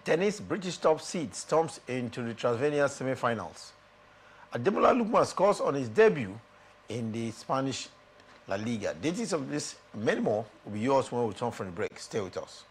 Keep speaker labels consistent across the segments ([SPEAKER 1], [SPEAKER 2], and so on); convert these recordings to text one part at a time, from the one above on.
[SPEAKER 1] Tennis, British top seed storms into the Transylvania semi-finals. Ademola Lookman scores on his debut in the Spanish La Liga. Details of this and many more will be yours when we return from the break. Stay with us.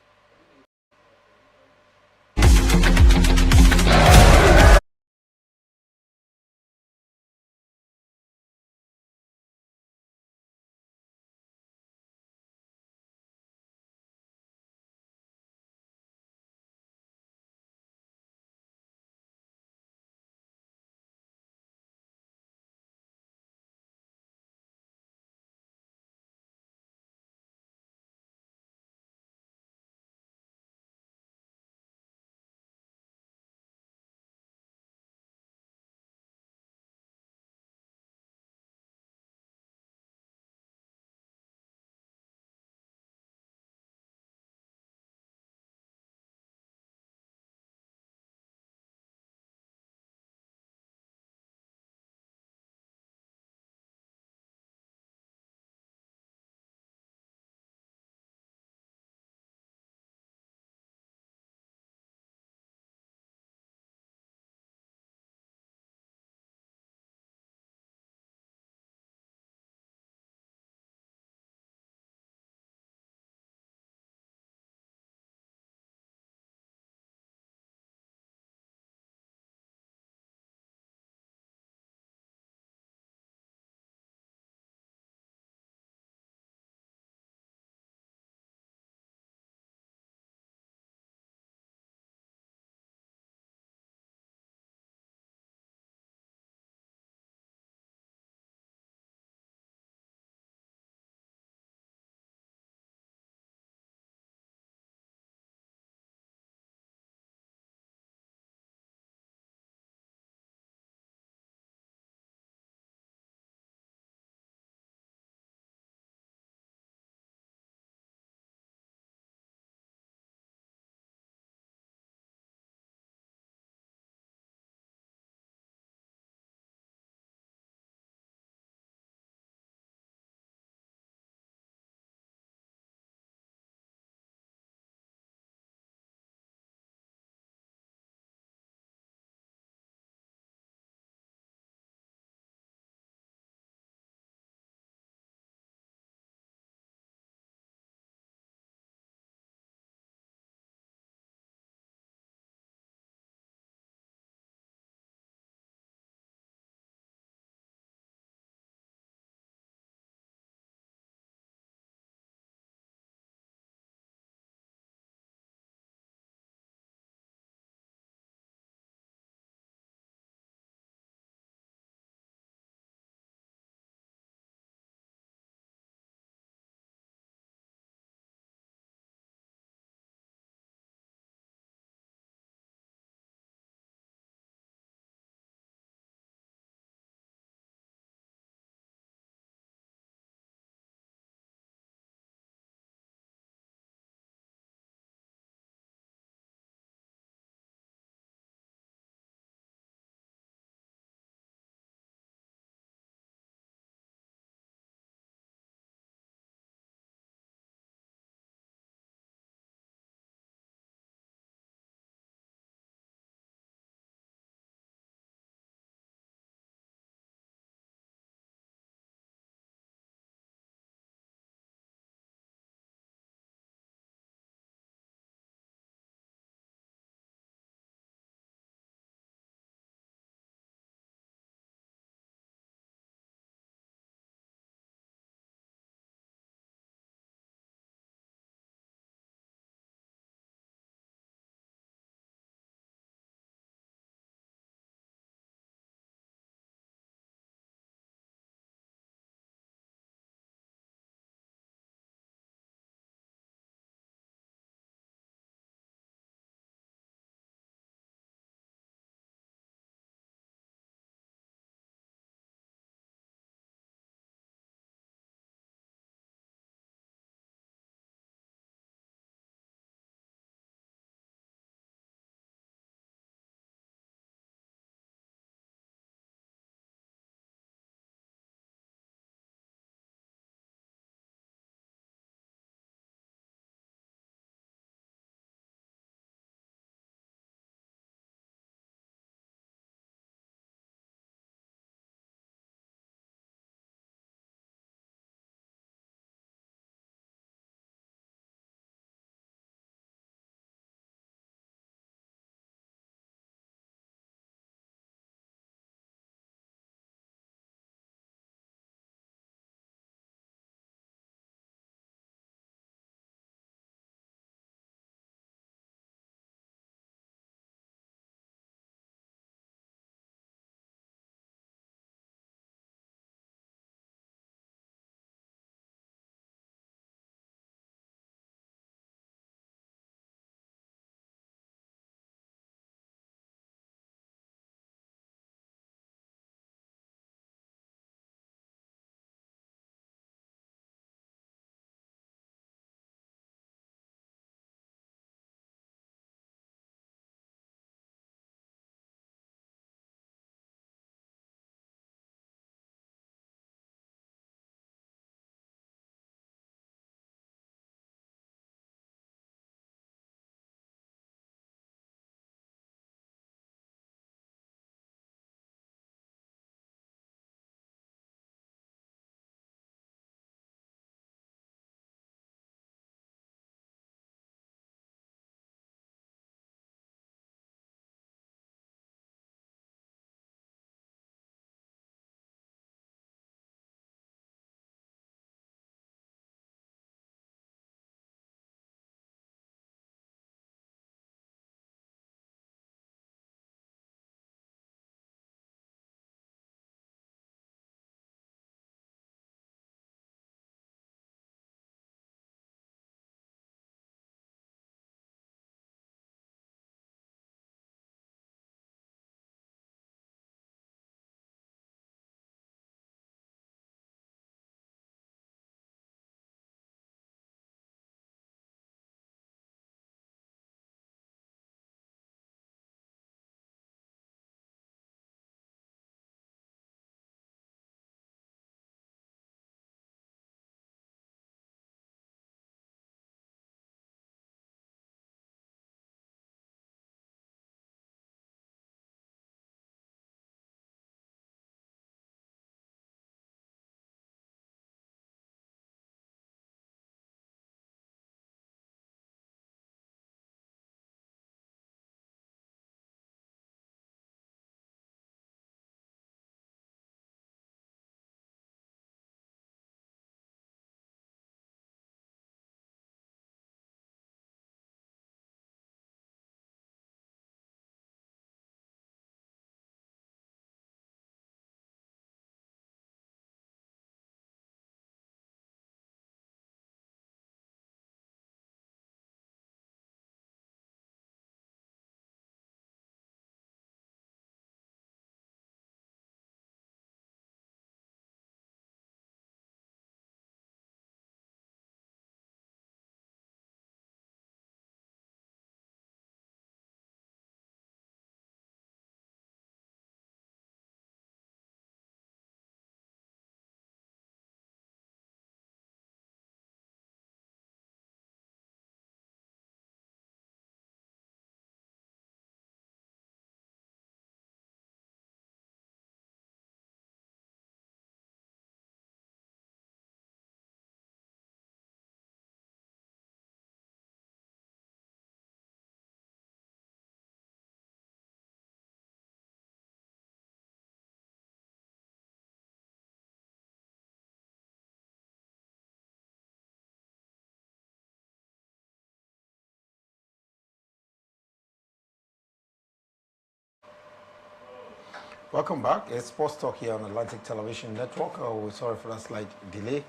[SPEAKER 1] Welcome back. It's Sports Talk here on Atlantic Television Network. We're sorry for that slight delay.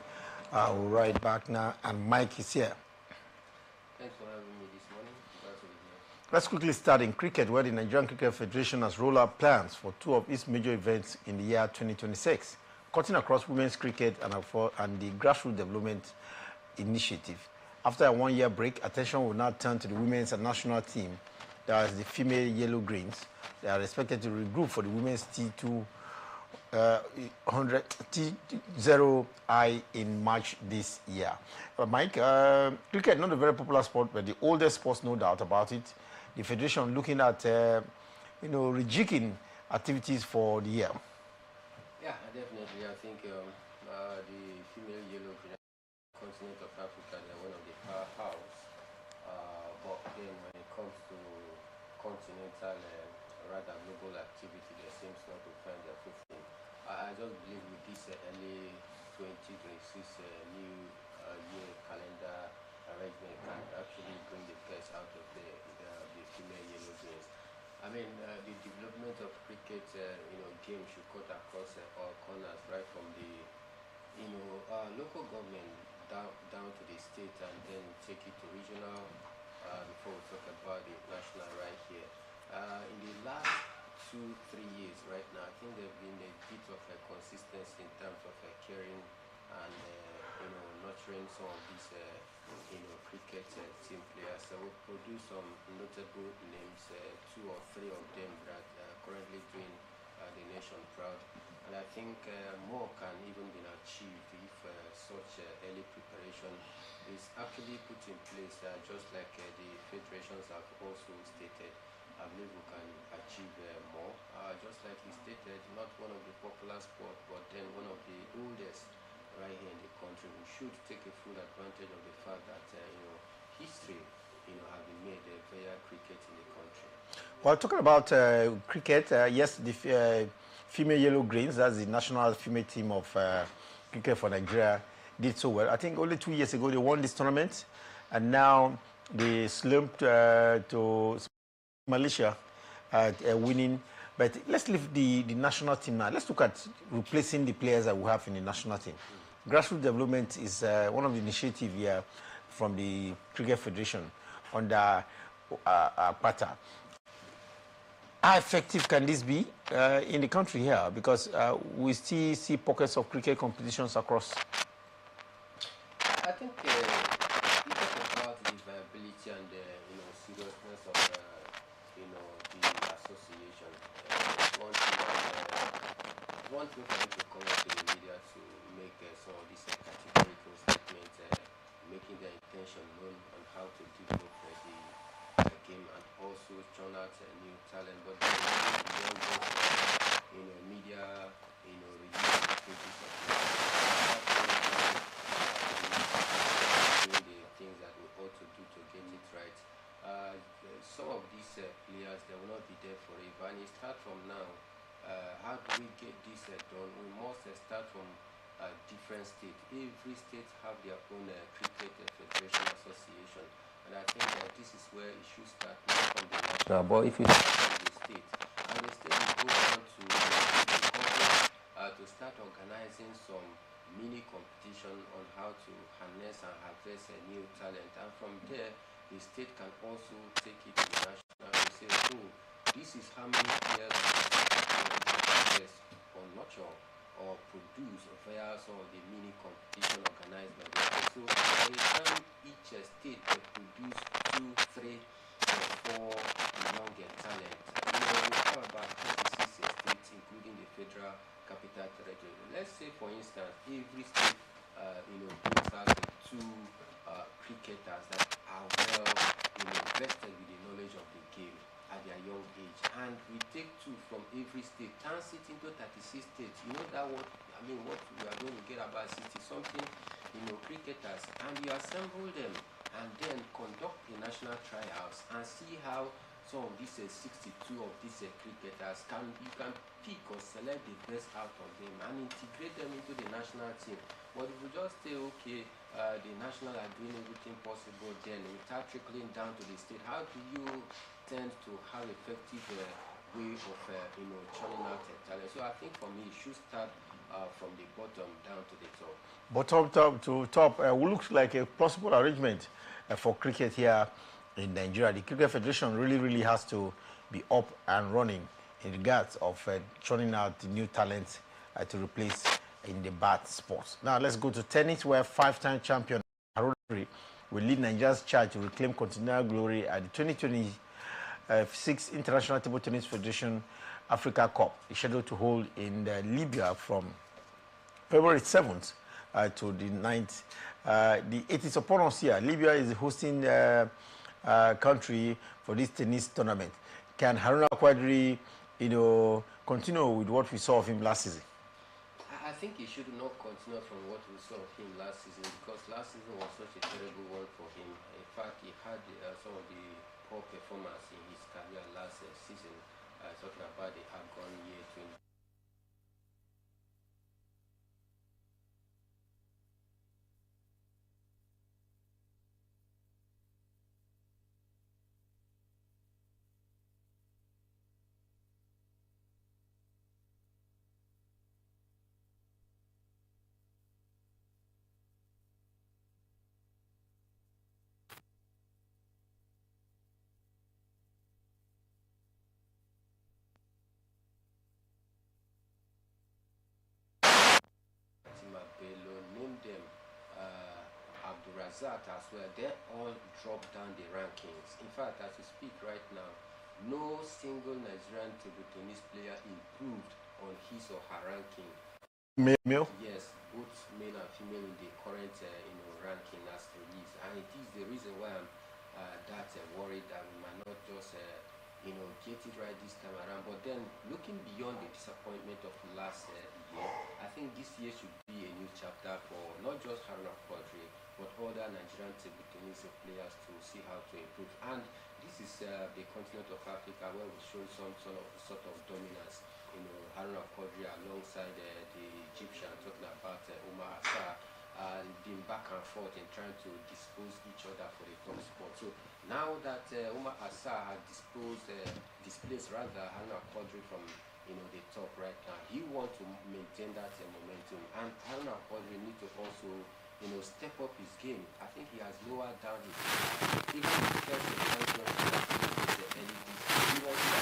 [SPEAKER 1] We're right back now, and Mike is here.
[SPEAKER 2] Thanks for having me this morning. Glad to be here.
[SPEAKER 1] Let's quickly start in cricket, where the Nigerian Cricket Federation has rolled out plans for two of its major events in the year 2026, cutting across women's cricket and the grassroots development initiative. After a one-year break, attention will now turn to the women's and national team, that is the female Yellow Greens. They are expected to regroup for the women's T2 T0I in March this year. Mike, cricket not a very popular sport, but the oldest sports, no doubt about it. The federation looking at rejigging activities for the year.
[SPEAKER 2] Yeah, definitely. I think the female Yellow Green continent of Africa, they're one of the powerhouse. But then when it comes to continental, rather global activity, there seems not to find their footing. I just believe with this early 2026 new year calendar arrangement can actually bring the best out of the female Yellow Greens. I mean, the development of cricket, game should cut across all corners, right from the, local government down to the state, and then take it to regional before we talk about the national right here. In the last 2-3 years right now, I think there's been a bit of a consistency in terms of caring and nurturing some of these cricket team players. So we produce some notable names, 2 or 3 of them that are currently doing the nation proud. And I think more can even be achieved if such early preparation is actually put in place, just like the federations have also stated. I believe we can achieve more. Just like he stated, not one of the popular sports, but then one of the oldest right here in the country. We should take a full advantage of the fact that history, have been made via cricket in the country.
[SPEAKER 1] Well, talking about cricket, yes, the female Yellow Greens, that's the national female team of cricket for Nigeria, did so well. I think only 2 years ago they won this tournament, and now they slumped to Malaysia winning. But let's leave the national team now. Let's look at replacing the players that we have in the national team. Grassroots development is one of the initiatives here from the Cricket Federation under Pata. How effective can this be in the country here? Because we still see pockets of cricket competitions across.
[SPEAKER 2] I think you talk about the viability and the seriousness of the association. One thing for them to come up to the media to make some of these categorical statements, making their intention known on how to develop the game and also churn out new talent. But beyond those, media, release pages of doing the things that we ought to do to get it right. Some of these players, they will not be there forever, and it starts from now. How do we get this done? We must start from different states. Every state have their own cricket federation association, and I think that this is where it should start, not from the national, but if you start from the state, and the state will go on to start organizing some mini competition on how to harness and harvest a new talent, and from there the state can also take it to the national and say, oh, this is how many players or nurture or produce via some of the mini competition organized by the state. So by the time each state will produce 2, 3, or 4 young talent, we have about 36 states, including the Federal Capital Territory. Let's say, for instance, every state brings out 2 cricketers that are well vested with the knowledge of the game at their young age, and we take 2 from every state, turns it into 36 states. You know that what we are going to get about 60 something cricketers, and you assemble them and then conduct the national trials and see how some of these 62 of these cricketers you can pick or select the best out of them and integrate them into the national team. But if we just say, okay, the national are doing everything possible, then without trickling down to the state, how do you tend to have effective way of churning out talent. So I think for me, it should start from the bottom down to the top.
[SPEAKER 1] Bottom top to top looks like a possible arrangement for cricket here in Nigeria. The Cricket Federation really has to be up and running in regards of churning out new talents to replace in the bad sports. Now let's go to tennis, where five-time champion Haruri will lead Nigeria's charge to reclaim continual glory at the 2026 International Table Tennis Federation Africa Cup. It's scheduled to hold in Libya from February 7th to the 9th. It is upon us here. Libya is the hosting country for this tennis tournament. Can Haruna Quadri, continue with what we saw of him last season?
[SPEAKER 2] I think he should not continue from what we saw of him last season, because last season was such a terrible one for him. In fact, he had some of the poor performance in his career last season. Talking about the AFCON year 20. Name them Abdurazak as well. They all dropped down the rankings. In fact, as we speak right now, no single Nigerian table tennis player improved on his or her ranking.
[SPEAKER 1] Male?
[SPEAKER 2] Yes, both male and female in the current ranking as released, and it is the reason why I'm that worried that we might not just get it right this time around. But then, looking beyond the disappointment of last year, I think this year should be a new chapter for not just Haruna Quadri, but other Nigerian table tennis players to see how to improve. And this is the continent of Africa where we show some sort of dominance. Haruna Quadri alongside the Egyptian, talking about Omar Assar, been back and forth in trying to dispose each other for the top spot. So now that Omar Assar has displaced Haruna Quadri from the top right now, he wants to maintain that momentum, and Haruna Quadri need to also step up his game. I think he has lowered down his even the first champion the early this. He wants to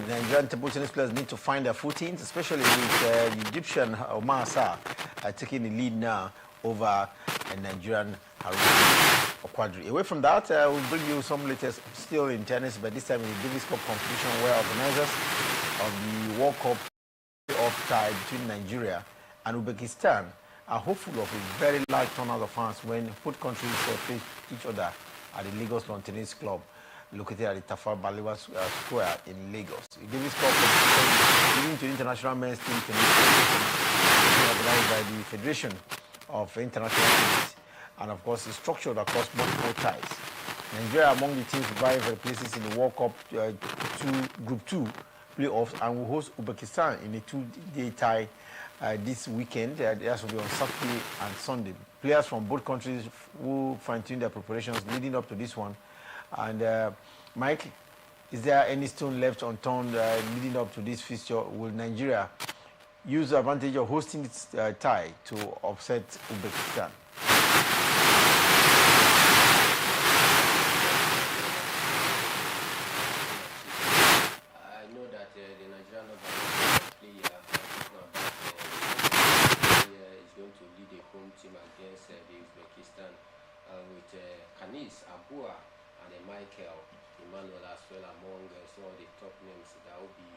[SPEAKER 1] Nigerian table tennis players need to find their footings, especially with the Egyptian Omar Assar taking the lead now over Nigerian Haruna Quadri. Away from that, we'll bring you some latest still in tennis, but this time in the Davis Cup competition, where organizers of the World Cup off tie between Nigeria and Uzbekistan are hopeful of a very large turnout of fans when both countries face each other at the Lagos Lawn Tennis Club, located at the Tafawa Balewa Square in Lagos. The Davis Cup competition leading to international men's team tennis organized by the Federation of International Tennis, and of course is structured across multiple ties. Nigeria among the teams vying for the places in the World Cup Group 2 playoffs, and will host Uzbekistan in a two-day tie this weekend. That will be on Saturday and Sunday. Players from both countries will fine-tune their preparations leading up to this one. And Mike, is there any stone left unturned leading up to this fixture? Will Nigeria use the advantage of hosting its tie to upset Uzbekistan?
[SPEAKER 2] I know that the Nigerian player is going to lead the home team against the Uzbekistan with Kanis, Abua, and Michael Emmanuel as well among some of the top names that will be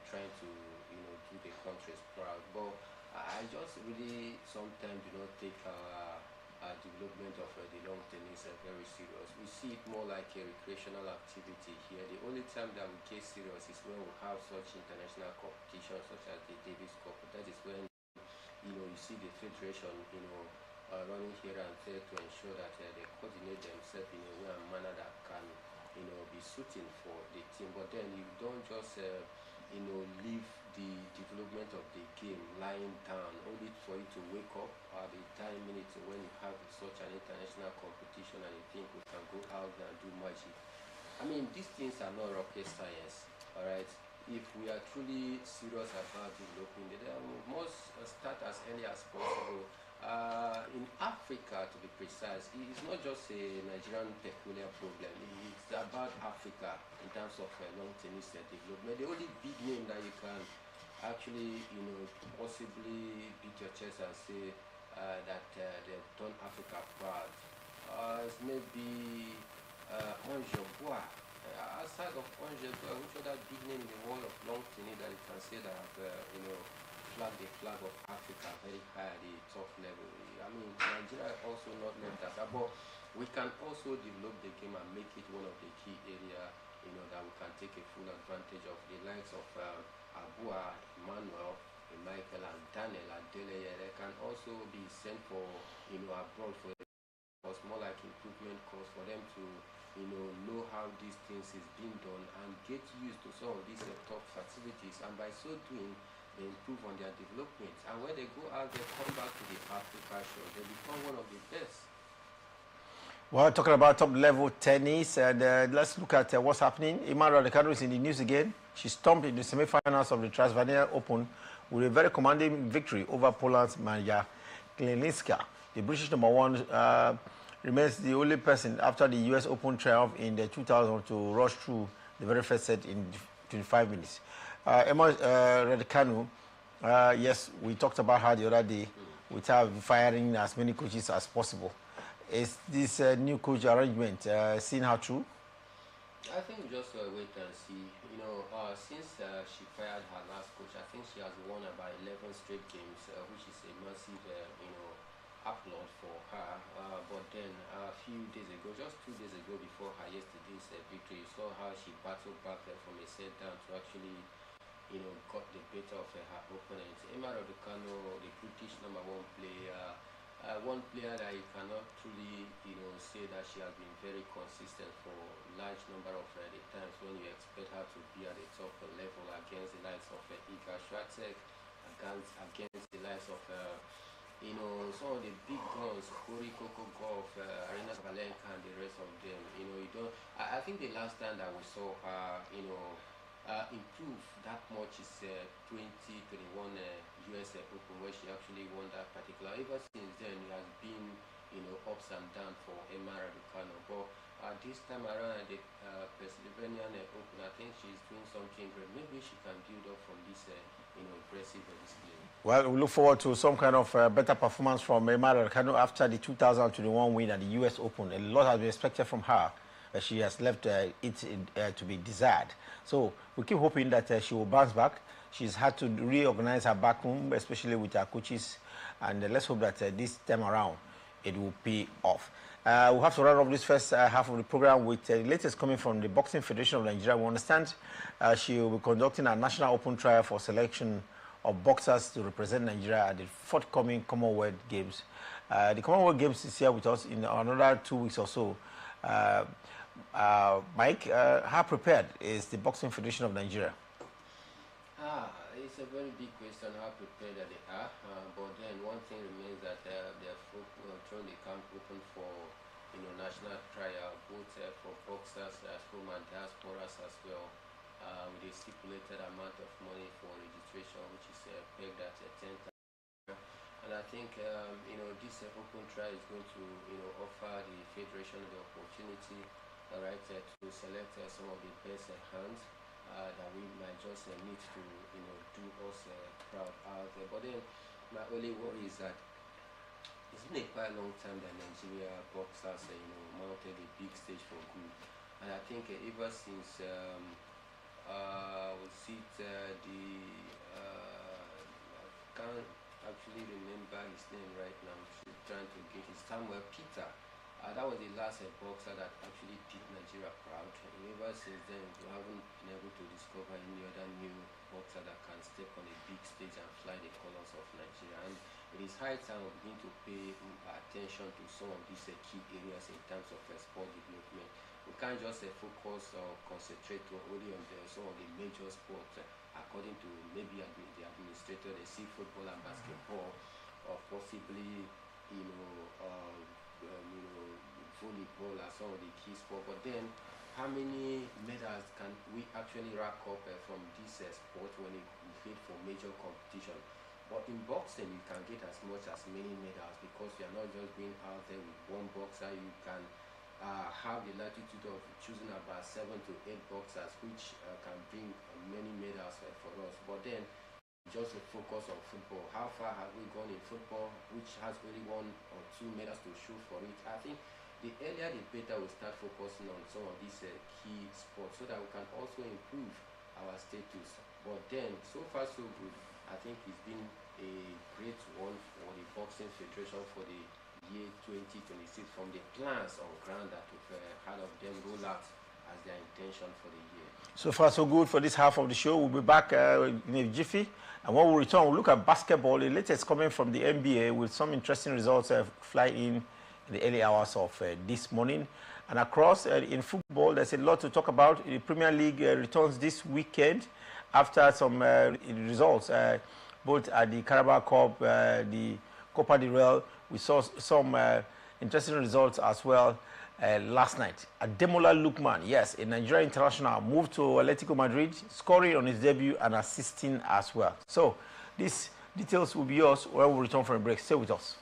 [SPEAKER 2] trying to do the countries proud. But I just really sometimes do not take our development of the long tennis very serious. We see it more like a recreational activity here. The only time that we get serious is when we have such international competitions such as the Davis Cup. That is when you see the federation running here and there to ensure that they coordinate themselves in a way and manner that can be suiting for the team. But then you don't just leave the development of the game lying down only for you to wake up at the time minute when you have such an international competition and you think we can go out there and do magic. I mean, these things are not rocket science, all right? If we are truly serious about developing, then we must start as early as possible. In Africa, to be precise, it's not just a Nigerian peculiar problem. It's about Africa in terms of long tennis development. The only big name that you can actually, possibly beat your chest and say that they've done Africa proud is maybe Onjobwa. Outside of Onjobwa, which other big name in the world of long tennis that you can say that have, flag the flag of Africa very high at the top level. I mean, Nigeria also not left us, but we can also develop the game and make it one of the key area, that we can take a full advantage of. The likes of Abua, Emmanuel, Michael, and Daniel and Deleye. They can also be sent for, abroad for was more like improvement course for them to know how these things is being done and get used to some of these top facilities, and by so doing they improve on their development, and when they go out they come back to the Africa show, they become one of the best.
[SPEAKER 1] Well, talking about top level tennis, and let's look at what's happening. Emma Raducanu is in the news again. She stomped in the semi-finals of the Transylvania Open with a very commanding victory over Poland's Maja Klinicka. The British number one remains the only person after the US Open triumph in the 2000 to rush through the very first set in 25 minutes. Emma Raducanu, yes, we talked about her the other day with her firing as many coaches as possible. Is this new coach arrangement seeing her through?
[SPEAKER 2] I think just wait and see. Since she fired her last coach, I think she has won about 11 straight games, which is a massive, applaud for her. But then a few days ago, just 2 days ago before her yesterday's victory, you saw how she battled back from a set down to actually, got the better of her opponent. Emma Raducanu, the British number one player. One player that you cannot truly, say that she has been very consistent for large number of the times when you expect her to be at the top level against the likes of Iga Swiatek, against the likes of, some of the big guns, Corey Coco Golf, Arena Sabalenka, and the rest of them. You don't. I think the last time that we saw her, improve that much is 2021 US Open, where she actually won that particular. Ever since then, it has been ups and downs for Emma Raducanu. But this time around at the Pennsylvania Open, I think she's doing something great. Maybe she can build up from this impressive display.
[SPEAKER 1] Well, we look forward to some kind of better performance from Emma Raducanu after the 2021 win at the US Open. A lot has been expected from her. She has left it to be desired. So we keep hoping that she will bounce back. She's had to reorganize her backroom, especially with her coaches. And let's hope that this time around it will pay off. We'll have to run up this first half of the program with the latest coming from the Boxing Federation of Nigeria. We understand she will be conducting a national open trial for selection of boxers to represent Nigeria at the forthcoming Commonwealth Games. The Commonwealth Games is here with us in another 2 weeks or so. Mike, how prepared is the Boxing Federation of Nigeria?
[SPEAKER 2] It's a very big question how prepared they are. But then one thing remains that they are throwing the camp open for national trial, both for boxers at home and diasporas as well, with a stipulated amount of money for registration, which is pegged at 10,000. And I think this open trial is going to offer the federation the opportunity, to select some of the best hands that we might just need to do us proud out there. But then my only worry is that it's been a quite long time that Nigeria boxers mounted a big stage for good, and I think ever since we see I can't actually remember his name right now. I'm trying to get his Samuel Peter. That was the last boxer that actually did Nigeria proud. And ever since then, we haven't been able to discover any other new boxer that can step on a big stage and fly the colors of Nigeria. And it is high time we begin to pay attention to some of these key areas in terms of sport development. We can't just focus or concentrate only on some of the major sports according to maybe the administrator, they see football and basketball, or possibly, you know, you know, volleyball as some of the key sport. But then, how many medals can we actually rack up from this sport when we fit for major competition? But in boxing, you can get as much as many medals because you are not just being out there with one boxer. You can have the latitude of choosing about 7 to 8 boxers, which can bring many medals for us. But then, just to focus on football, how far have we gone in football, which has only 1 or 2 medals to show for it? I think the earlier the better we start focusing on some of these key sports so that we can also improve our status. But then, so far so good. I think it's been a great one for the Boxing Federation for the year 2026 from the plans on ground that we've had of them roll out as their intention for the year.
[SPEAKER 1] So far, so good for this half of the show. We'll be back in a jiffy. And when we return, we'll look at basketball, the latest coming from the NBA with some interesting results flying in the early hours of this morning. And across in football, there's a lot to talk about. The Premier League returns this weekend after some results, both at the Carabao Cup, the Copa del Rey. We saw some interesting results as well last night. Ademola Lookman, yes, a Nigerian international, moved to Atletico Madrid, scoring on his debut and assisting as well. So these details will be yours when we return from a break. Stay with us.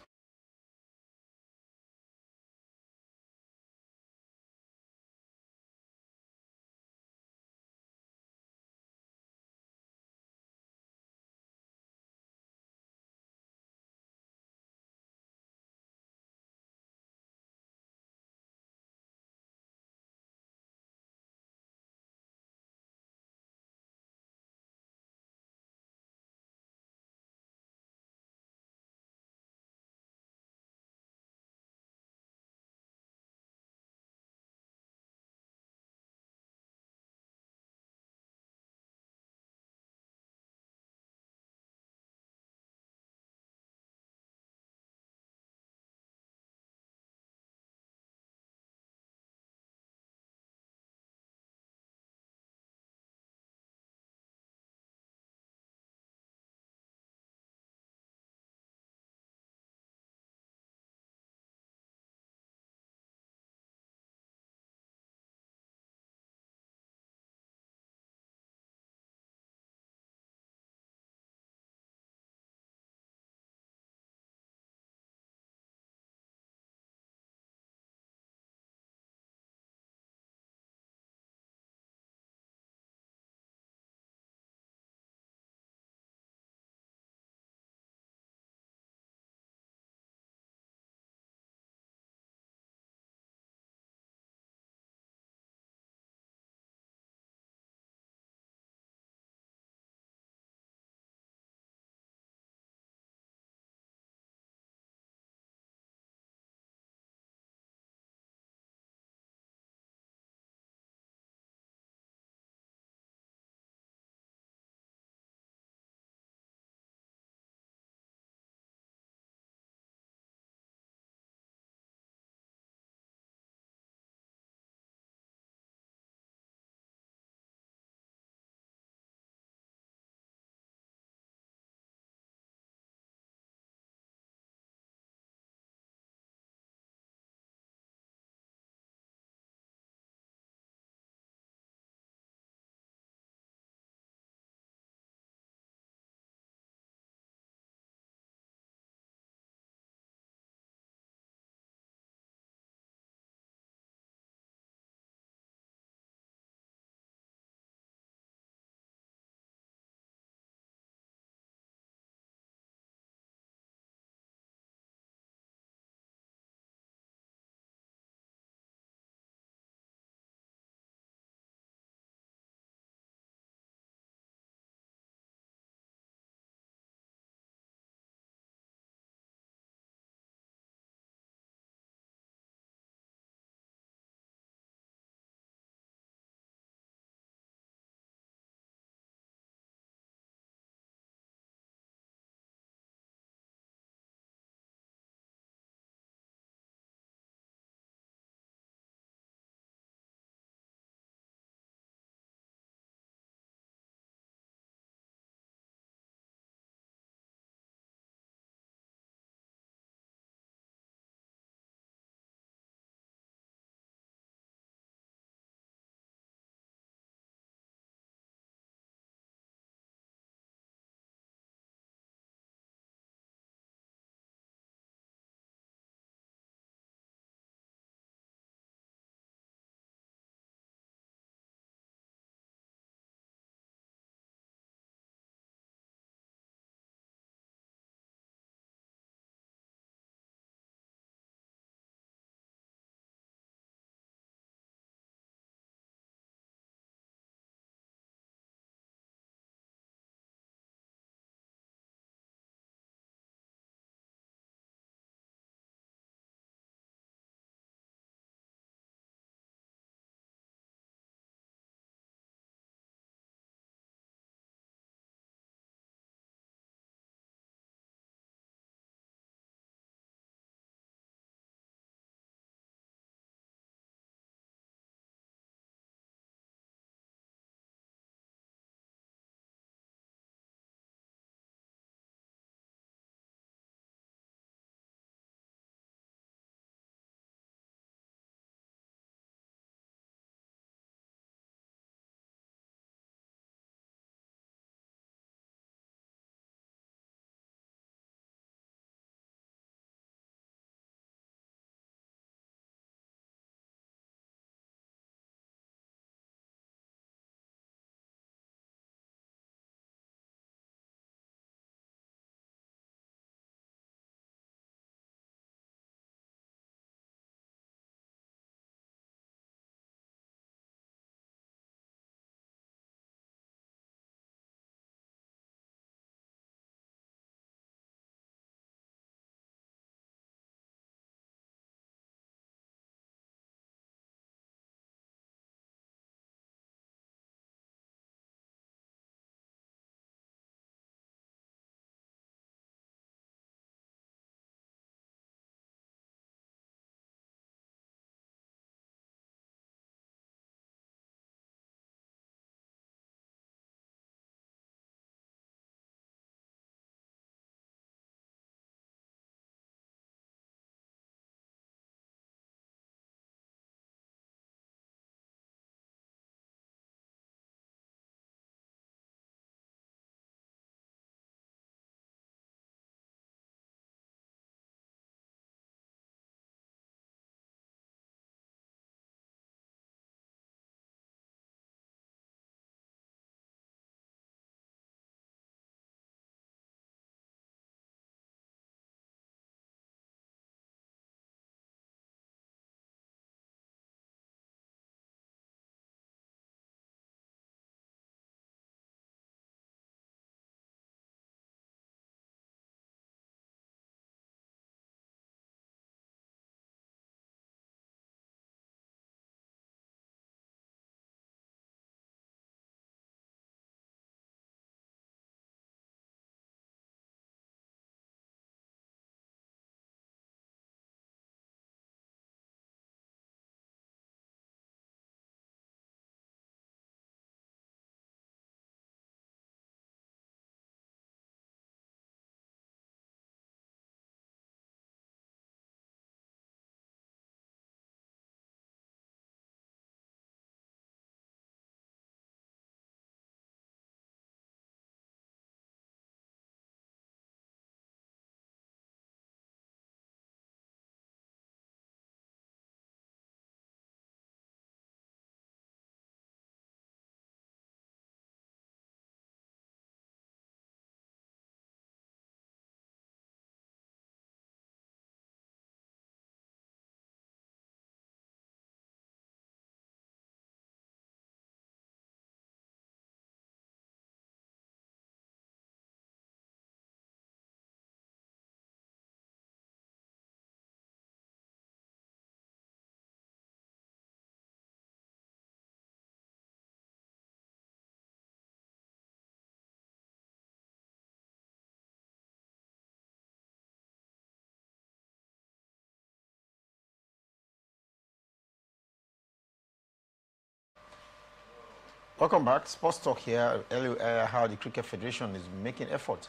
[SPEAKER 1] Welcome back. Sports Talk here. Earlier, how the Cricket Federation is making effort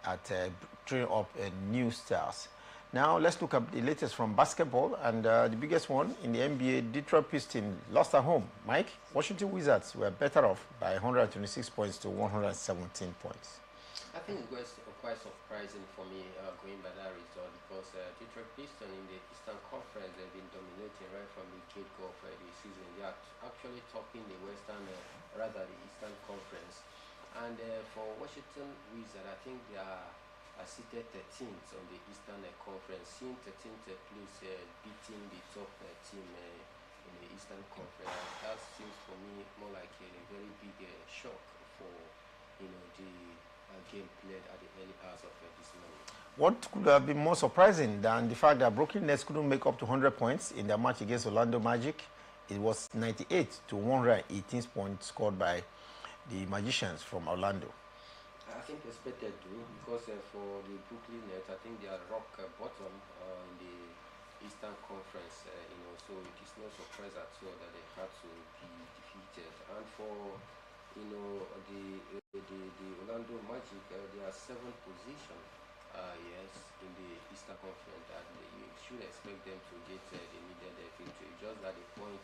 [SPEAKER 1] at training up new stars. Now, let's look at the latest from basketball. And the biggest one in the NBA, Detroit Pistons lost at home. Mike, Washington Wizards were better off by 126 points to 117 points.
[SPEAKER 2] I think it was quite surprising for me going by that result because Detroit Pistons in the Eastern Conference have been dominating right from the kick-off of the season. They are actually topping the the Eastern Conference. And for Washington Wizards, I think they are seated 13th on the Eastern Conference, seeing 13th place beating the top team in the Eastern Conference. That seems for me more like a very big shock for the game played at the early hours of this morning.
[SPEAKER 1] What could have been more surprising than the fact that Brooklyn Nets couldn't make up to 100 points in their match against Orlando Magic? It was 98 to 118 points scored by the Magicians from Orlando.
[SPEAKER 2] I think expected to, because for the Brooklyn Nets, I think they are rock bottom in the Eastern Conference, so it is no surprise at all that they had to be defeated. And for the Orlando Magic, they are 7th position, in the Eastern Conference, and you should expect them to get the needed victory. Just at the point,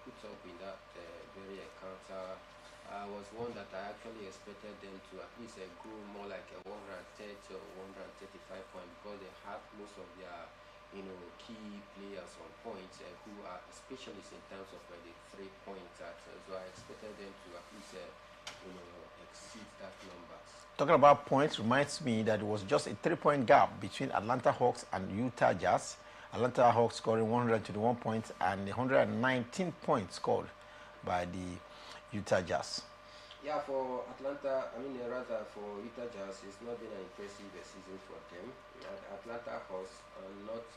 [SPEAKER 2] put up in that very encounter, was one that I actually expected them to at least go more like a 130 or 135 points, because they have most of their key players on points who are specialists in terms of the 3-point. So I expected them to at least exceed that numbers.
[SPEAKER 1] Talking about points reminds me that it was just a 3-point gap between Atlanta Hawks and Utah Jazz. Atlanta Hawks scoring 121 points and 119 points scored by the Utah Jazz.
[SPEAKER 2] Yeah, for Atlanta, for Utah Jazz, it's not been an impressive season for them. Atlanta Hawks are not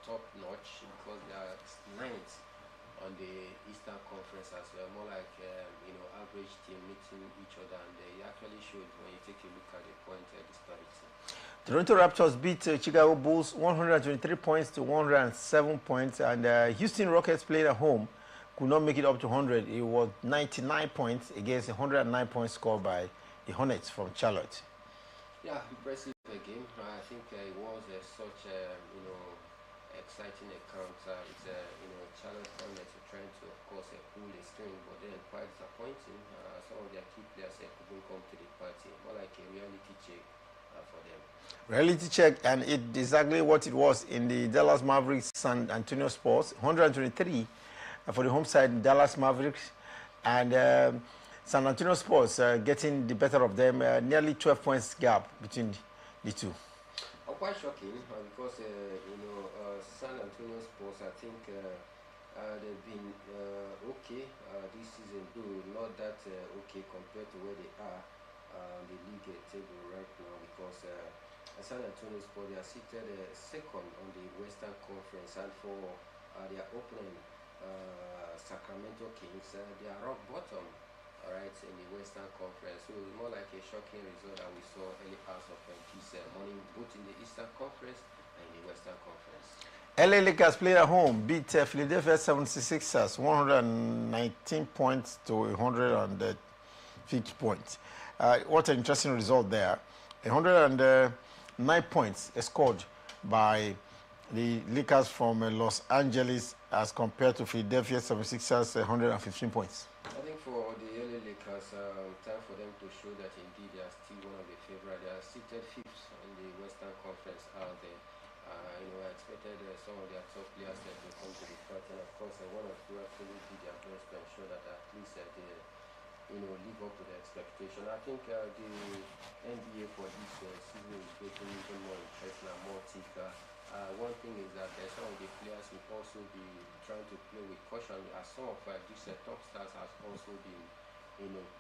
[SPEAKER 2] top-notch because they are 9th on the Eastern Conference as well, more like average team meeting each other, and they actually showed when you take a look at the point disparity.
[SPEAKER 1] Toronto Raptors beat Chicago Bulls 123 points to 107 points, and Houston Rockets played at home could not make it up to 100. It was 99 points against 109 points scored by the Hornets from Charlotte.
[SPEAKER 2] Yeah, impressive game. I think it was such exciting encounter. It's Charlotte Hornets are trying to, of course, pull the string, but then quite disappointing. Some of their key players couldn't come to the party. More like a reality check for them.
[SPEAKER 1] Reality check, and it exactly what it was in the Dallas Mavericks San Antonio Spurs. 123 for the home side, Dallas Mavericks, and San Antonio Spurs getting the better of them. Nearly 12 points gap between the two.
[SPEAKER 2] Quite shocking because San Antonio Spurs, I think they've been okay this season, though not that okay compared to where they are the league table right now, because San Antonio Spurs, they are seated second on the Western Conference, and for their opponent Sacramento Kings, they are rock bottom, in the Western Conference. So it's more like a shocking result that we saw early hours of this morning, both in the Eastern Conference and in the Western Conference.
[SPEAKER 1] LA Lakers played at home, beat Philadelphia 76ers 119 points to 150 points. What an interesting result there. 109 points scored by the Lakers from Los Angeles as compared to Philadelphia 76ers 115 points.
[SPEAKER 2] I think for the LA Lakers, time for them to show that indeed they are still one of the favorites. They are seated 5th in the Western Conference out there. I expected some of their top players to come to the party, and of course one or two actually did their best to ensure that at least they live up to the expectation. I think the NBA for this season is getting even more interesting and more thicker. One thing is that some of the players will also be trying to play with caution, as some of these top stars has also been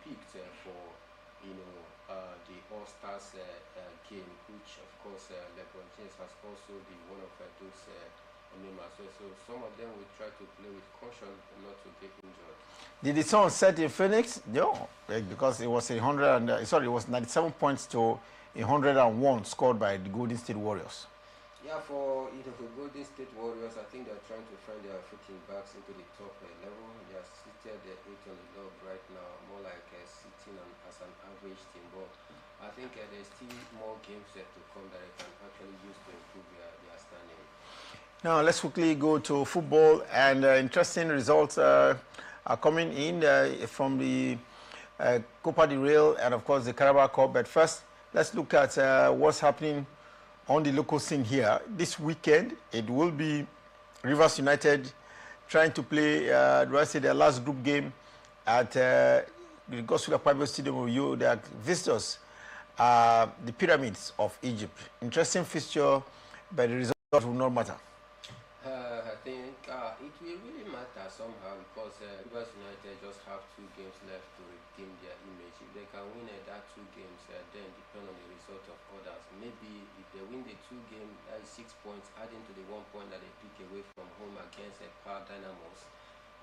[SPEAKER 2] picked for the All-Stars game, which of course LeBron James has also been one of those members. So some of them will try to play with caution not to get injured.
[SPEAKER 1] Did the Suns set in Phoenix? No, because it was it was 97 points to 101 scored by the Golden State Warriors.
[SPEAKER 2] Yeah, for the Golden State Warriors, I think they're trying to find their footing backs into the top level. They are seated 8 on the log right now, more like sitting on, as an average team. But I think there's still more games yet to come that they can actually use to improve their standing.
[SPEAKER 1] Now let's quickly go to football, and interesting results are coming in from the Copa del Rey and of course the Carabao Cup. But first, let's look at what's happening on the local scene here. This weekend, it will be Rivers United trying to play, do I say, their last group game at the Gospel Private Stadium of You. They are visitors, the pyramids of Egypt. Interesting fixture, but the result will not matter.
[SPEAKER 2] I think it will really matter somehow because Rivers United just have 2 games left to redeem their image. If they can win that 2 games, then depend on the result of others. Maybe if they win the 2 games, that is 6 points, adding to the 1 point that they pick away from home against Power Dynamos,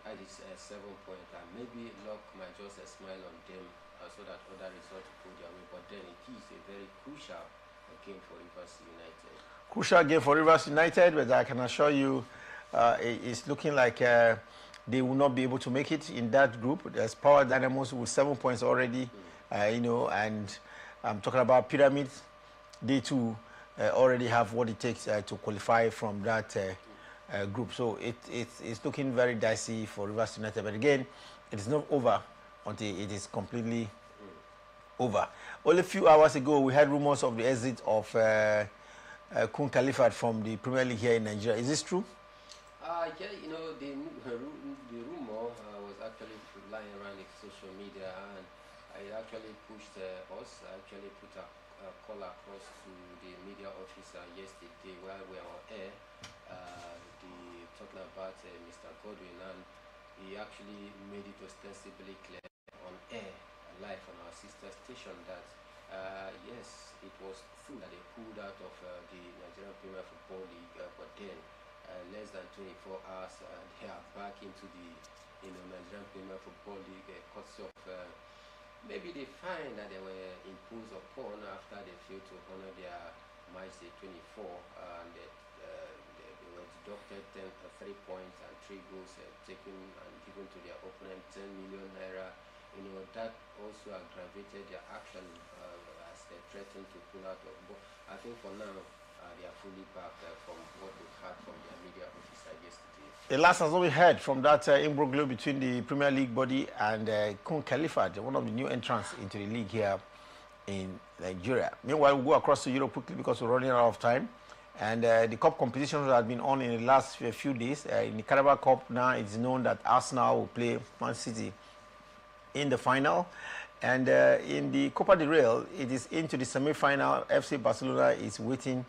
[SPEAKER 2] that is 7 points. And maybe luck might just smile on them so that other results go their way. But then it is a very crucial game for Rivers United.
[SPEAKER 1] Crucial game for Rivers United, but I can assure you it's looking like they will not be able to make it in that group. There's Power Dynamos with 7 points already, and I'm talking about Pyramids. They too already have what it takes to qualify from that group. So it's looking very dicey for Rivers United. But again, it is not over until it is completely over. Only a few hours ago, we had rumors of the exit of Kun Khalifat from the Premier League here in Nigeria. Is this true?
[SPEAKER 2] Yeah, the rumor was actually flying around the social media, and it actually pushed us. I actually put a call across to the media officer yesterday while we were on air, talking about Mr. Godwin, and he actually made it ostensibly clear on air, live on our sister station, that yes, it was true that they pulled out of the Nigerian Premier Football League, but then less than 24 hours they are back into the Nigerian Premier Football League, courtesy of maybe the fine that they were imposed upon after they failed to honor their match day 24, and they were deducted 3 points and 3 goals taken and given to their opponent, 10 million naira. That also aggravated their action as they threatened to pull out of. But I think for now, they are fully back from what we heard from their media officer yesterday.
[SPEAKER 1] The last has not been heard from that imbroglio between the Premier League body and Kun Khalifat, one of the new entrants into the league here in Nigeria. Meanwhile, we'll go across to Europe quickly because we're running out of time. And the cup competitions that have been on in the last few days. In the Carabao Cup now, it's known that Arsenal will play Man City in the final. And in the Copa del Rey, it is into the semi-final. FC Barcelona is waiting.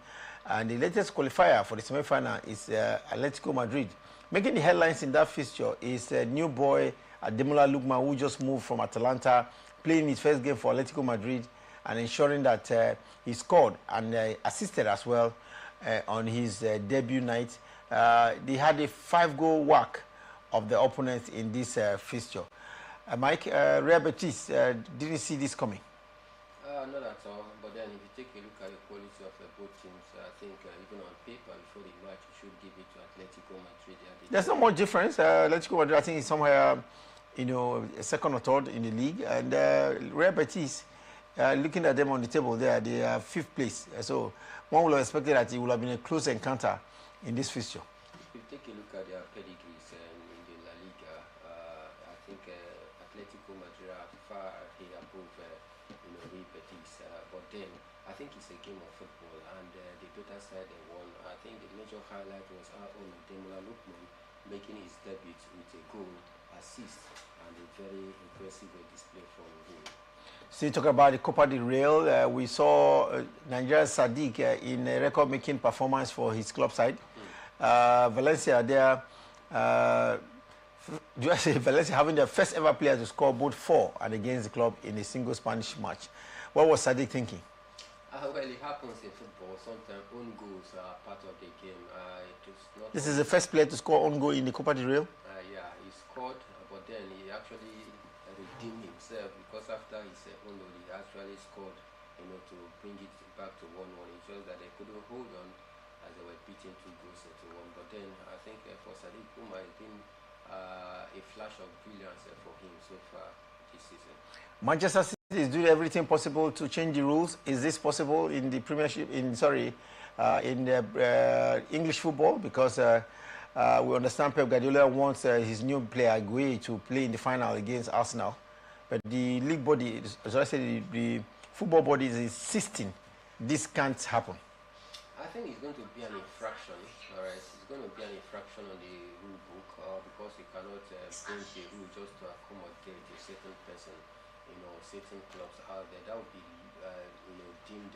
[SPEAKER 1] And the latest qualifier for the semi-final is Atletico Madrid. Making the headlines in that fixture is new boy Ademola Lookman, who just moved from Atalanta, playing his first game for Atletico Madrid and ensuring that he scored and assisted as well on his debut night. They had a 5-goal whack of the opponents in this fixture. Mike, Real Betis didn't see this coming.
[SPEAKER 2] Not at all. But then if you take a look at the quality of both teams, I think even on paper before the match, you should give it to Atletico Madrid.
[SPEAKER 1] There's not much difference. Atletico Madrid, I think, is somewhere, second or third in the league. And Real Betis, looking at them on the table there, they are 5th place. So one would have expected that it would have been a close encounter in this fixture.
[SPEAKER 2] If you take a look at their pedigrees in the La Liga, I think Atletico Madrid are far ahead above Real Betis. But then I think it's a game of football, and the better side they won. I think the major highlight was our own Ademola Lookman making his debut with a goal, assist, and a very impressive display from him.
[SPEAKER 1] Still talking about the Copa del Rey, we saw Nigeria's Sadiq in a record-making performance for his club side. Valencia there, do I say Valencia having their first ever player to score both for and against the club in a single Spanish match. What was Sadiq thinking?
[SPEAKER 2] Well, it happens in football. Sometimes own goals are part of the game.
[SPEAKER 1] This is the first player to score own goal in the Copa del Rey?
[SPEAKER 2] Yeah, he scored, but then he actually redeemed himself because after his own goal, he actually scored, to bring it back to 1-1. It's just that they couldn't hold on, as they were beating 2 goals into one. But then I think for Sadiq Umar, it's been a flash of brilliance for him so far this season.
[SPEAKER 1] Manchester City is doing everything possible to change the rules. Is this possible in the Premiership? In the English football? Because we understand Pep Guardiola wants his new player Gueye to play in the final against Arsenal, but the league body, as I said, the football body is insisting this can't happen.
[SPEAKER 2] I think it's going to be an infraction. All right, it's going to be an infraction on the rule book because you cannot bring the rule just to accommodate a certain person. Certain clubs out there that would be deemed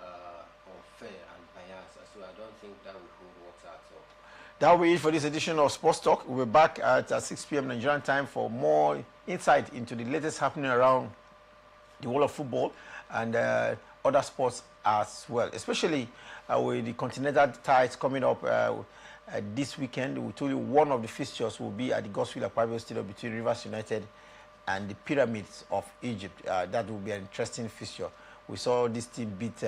[SPEAKER 2] unfair and biased. So I don't think that will hold water at all.
[SPEAKER 1] That will be it for this edition of Sports Talk. We'll be back at 6 p.m. Nigerian time for more insight into the latest happening around the world of football and other sports as well, especially with the continental ties coming up this weekend. We told you one of the fixtures will be at the Godswill Akpabio Stadium between Rivers United and the Pyramids of Egypt. That will be an interesting fixture. We saw this team beat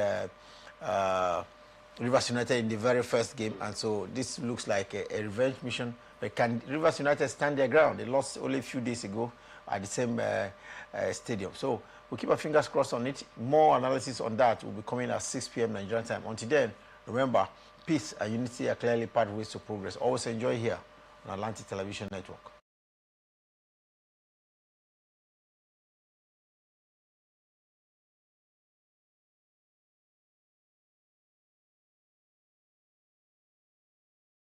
[SPEAKER 1] Rivers United in the very first game, and so this looks like a revenge mission. But can Rivers United stand their ground? They lost only a few days ago at the same stadium. So we'll keep our fingers crossed on it. More analysis on that will be coming at 6 p.m. Nigerian time. Until then, remember, peace and unity are clearly pathways to progress. Always enjoy here on Atlantic Television Network.